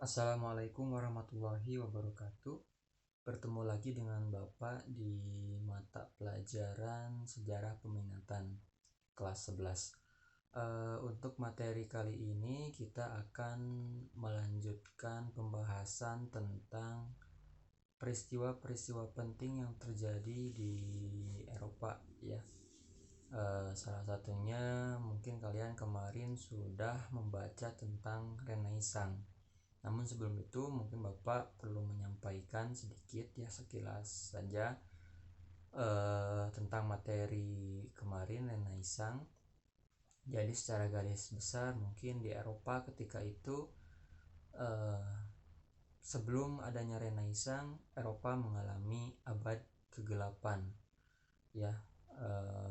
Assalamualaikum warahmatullahi wabarakatuh. Bertemu lagi dengan Bapak di mata pelajaran Sejarah Peminatan kelas 11. Untuk materi kali ini kita akan melanjutkan pembahasan tentang peristiwa-peristiwa penting yang terjadi di Eropa ya. Salah satunya mungkin kalian kemarin sudah membaca tentang Renaissance. Namun sebelum itu mungkin Bapak perlu menyampaikan sedikit ya, sekilas saja tentang materi kemarin Renaissance. Jadi secara garis besar mungkin di Eropa ketika itu sebelum adanya Renaissance, Eropa mengalami abad kegelapan ya.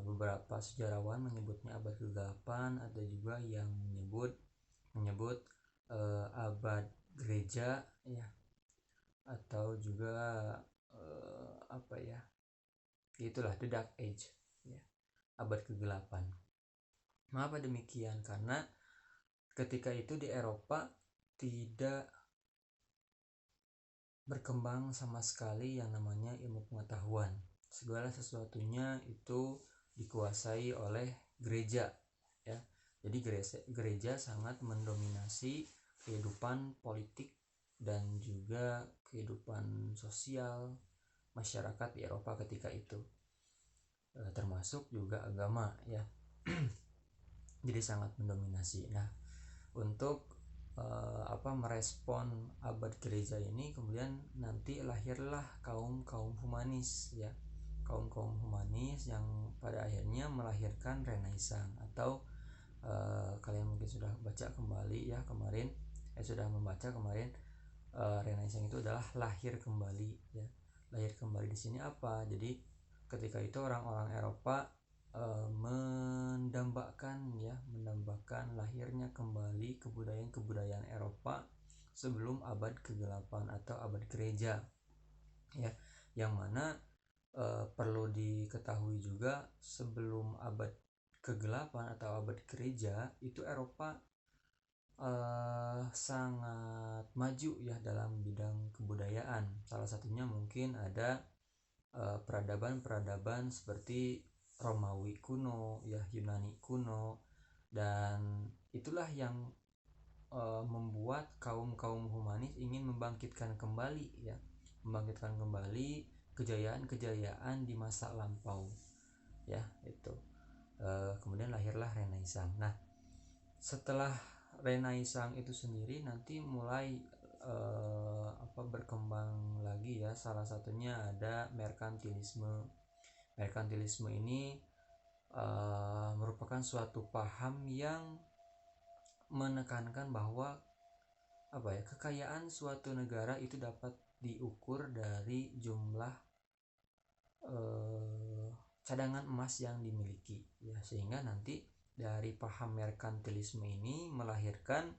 Beberapa sejarawan menyebutnya abad kegelapan, ada juga yang menyebut abad gereja ya, atau juga itulah the dark age ya, abad kegelapan. Mengapa demikian? Karena ketika itu di Eropa tidak berkembang sama sekali yang namanya ilmu pengetahuan. Segala sesuatunya itu dikuasai oleh gereja ya. Jadi gereja sangat mendominasi kehidupan politik dan juga kehidupan sosial masyarakat di Eropa ketika itu, termasuk juga agama ya. Jadi sangat mendominasi. Nah, untuk merespon abad gereja ini, kemudian nanti lahirlah kaum humanis ya, kaum humanis yang pada akhirnya melahirkan Renaissance, atau kalian mungkin sudah baca kembali ya kemarin, sudah membaca kemarin, Renaissance itu adalah lahir kembali ya. Lahir kembali di sini apa? Jadi ketika itu orang-orang Eropa mendambakan lahirnya kembali kebudayaan Eropa sebelum abad kegelapan atau abad gereja ya. Yang mana perlu diketahui juga, sebelum abad kegelapan atau abad gereja itu Eropa sangat maju ya dalam bidang kebudayaan. Salah satunya mungkin ada peradaban seperti Romawi kuno ya, Yunani kuno, dan itulah yang membuat kaum humanis ingin membangkitkan kembali kejayaan di masa lampau ya itu. Kemudian lahirlah Renaissance. Nah, setelah Renaissance itu sendiri nanti mulai berkembang lagi ya. Salah satunya ada merkantilisme. Merkantilisme ini merupakan suatu paham yang menekankan bahwa kekayaan suatu negara itu dapat diukur dari jumlah cadangan emas yang dimiliki ya, sehingga nanti dari paham merkantilisme ini melahirkan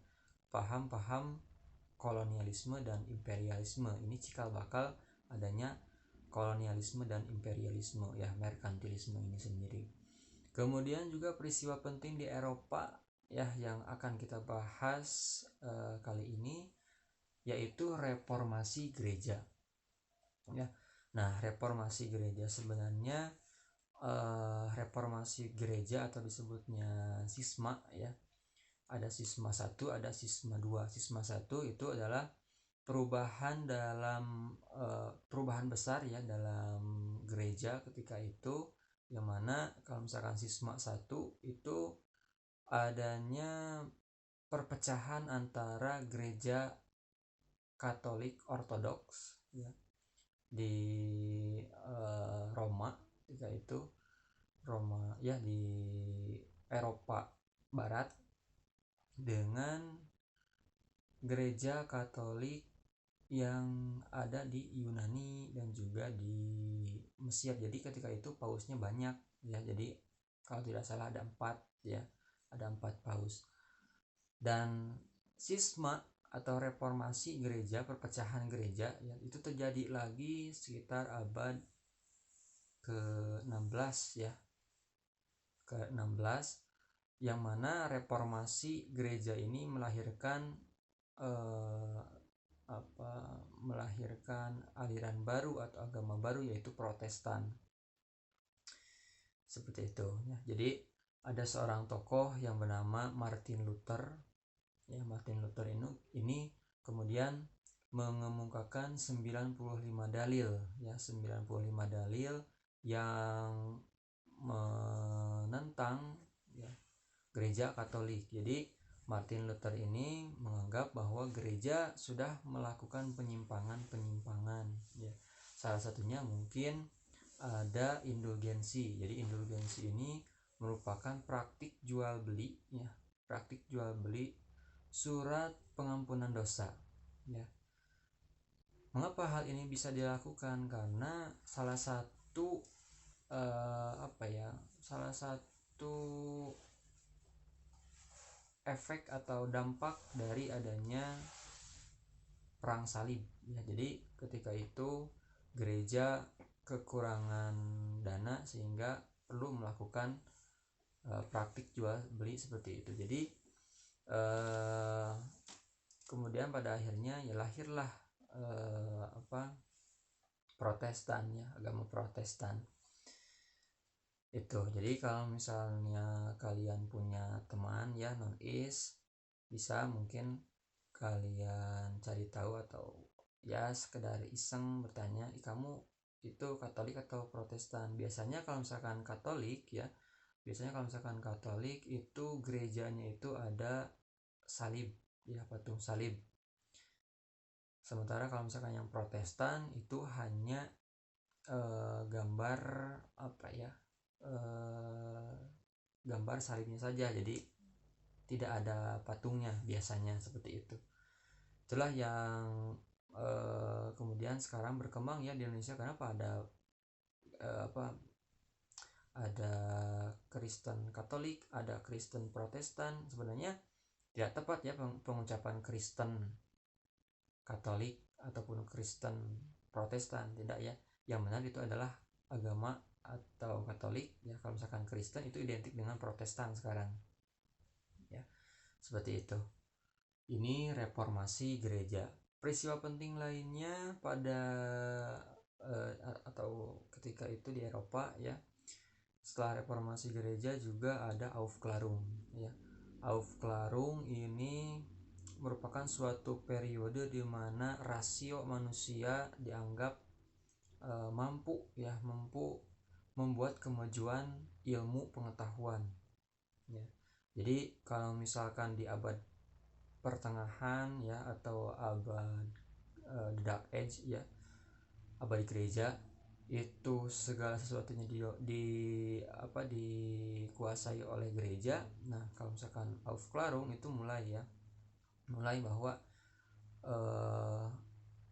paham-paham kolonialisme dan imperialisme. Ini cikal bakal adanya kolonialisme dan imperialisme ya, merkantilisme ini sendiri. Kemudian juga peristiwa penting di Eropa ya yang akan kita bahas kali ini, yaitu reformasi gereja ya. Nah, reformasi gereja sebenarnya reformasi gereja atau disebutnya sisma ya. Ada sisma 1, ada sisma 2. Sisma 1 itu adalah perubahan besar ya dalam gereja ketika itu, yang mana kalau misalkan sisma 1 itu adanya perpecahan antara gereja Katolik Ortodoks ya di Roma ketika itu, Roma ya, di Eropa Barat, dengan gereja Katolik yang ada di Yunani dan juga di Mesir. Jadi ketika itu pausnya banyak ya. Jadi kalau tidak salah ada 4 ya, ada 4 paus. Dan sisma atau reformasi gereja, perpecahan gereja ya, itu terjadi lagi sekitar abad ke-16 ya, ke-16, yang mana reformasi gereja ini melahirkan melahirkan aliran baru atau agama baru, yaitu Protestan. Seperti itu ya. Jadi ada seorang tokoh yang bernama Martin Luther ya. Martin Luther ini kemudian mengemukakan 95 dalil ya, 95 dalil yang menentang ya gereja Katolik. Jadi Martin Luther ini menganggap bahwa gereja sudah melakukan penyimpangan ya. Salah satunya mungkin ada indulgensi. Jadi indulgensi ini merupakan praktik jual beli ya, praktik jual beli surat pengampunan dosa ya. Mengapa hal ini bisa dilakukan? Karena salah satu salah satu efek atau dampak dari adanya perang salib ya. Jadi ketika itu gereja kekurangan dana sehingga perlu melakukan praktik jual beli seperti itu. Jadi kemudian pada akhirnya ya lahirlah Protestan ya, agama Protestan itu. Jadi kalau misalnya kalian punya teman ya non-is, bisa mungkin kalian cari tahu atau ya sekedar iseng bertanya, kamu itu Katolik atau Protestan? Biasanya kalau misalkan Katolik itu gerejanya itu ada salib ya, patung salib. Sementara kalau misalkan yang Protestan itu hanya gambar gambar salibnya saja, jadi tidak ada patungnya biasanya, seperti itu. Itulah yang kemudian sekarang berkembang ya di Indonesia. Kenapa ada Kristen Katolik, ada Kristen Protestan? Sebenarnya tidak tepat ya pengucapan Kristen Katolik ataupun Kristen Protestan, tidak ya. Yang benar itu adalah agama atau Katolik ya. Kalau misalkan Kristen itu identik dengan Protestan sekarang ya, seperti itu. Ini reformasi gereja. Peristiwa penting lainnya pada atau ketika itu di Eropa ya, setelah reformasi gereja juga ada Aufklärung ya. Aufklärung ini merupakan suatu periode di mana rasio manusia dianggap mampu membuat kemajuan ilmu pengetahuan ya. Jadi kalau misalkan di abad pertengahan ya, atau abad the Dark Age ya, abad gereja, itu segala sesuatunya dikuasai oleh gereja. Nah kalau misalkan Aufklärung itu mulai bahwa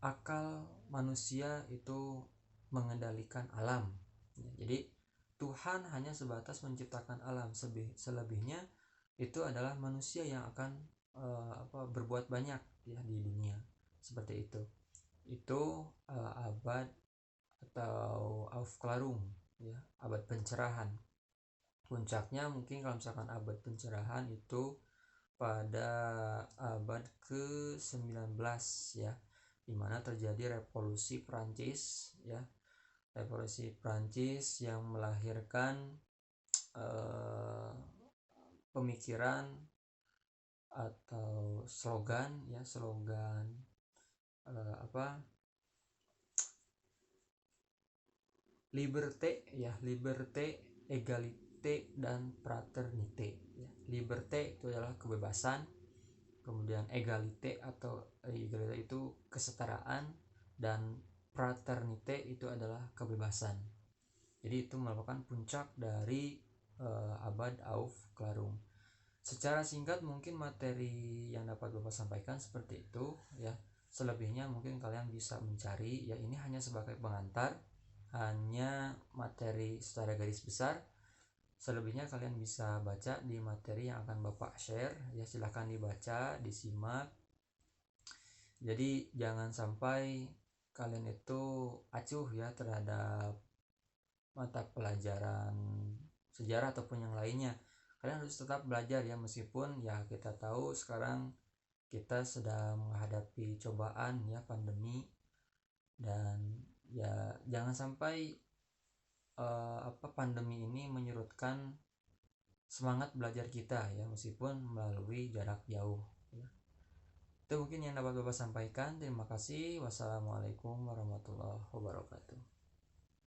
akal manusia itu mengendalikan alam ya. Jadi Tuhan hanya sebatas menciptakan alam, selebihnya itu adalah manusia yang akan berbuat banyak ya di dunia, seperti itu. Itu abad atau Aufklärung ya, abad pencerahan. Puncaknya mungkin kalau misalkan abad pencerahan itu pada abad ke-19 ya, dimana terjadi revolusi Prancis ya. Revolusi Prancis yang melahirkan pemikiran atau slogan liberté ya, liberté, égalité dan fraternité ya. Liberté itu adalah kebebasan, kemudian égalité itu kesetaraan, dan fraternité itu adalah kebebasan. Jadi itu merupakan puncak dari abad Aufklärung. Secara singkat mungkin materi yang dapat Bapak sampaikan seperti itu ya. Selebihnya mungkin kalian bisa mencari ya, ini hanya sebagai pengantar, hanya materi secara garis besar. Selebihnya kalian bisa baca di materi yang akan Bapak share ya, silahkan dibaca, disimak. Jadi jangan sampai kalian itu acuh ya terhadap mata pelajaran sejarah ataupun yang lainnya. Kalian harus tetap belajar ya, meskipun ya kita tahu sekarang kita sedang menghadapi cobaan ya, pandemi. Dan ya jangan sampai pandemi ini menyurutkan semangat belajar kita ya, meskipun melalui jarak jauh ya. Itu mungkin yang dapat Bapak sampaikan. Terima kasih. Wassalamualaikum warahmatullahi wabarakatuh.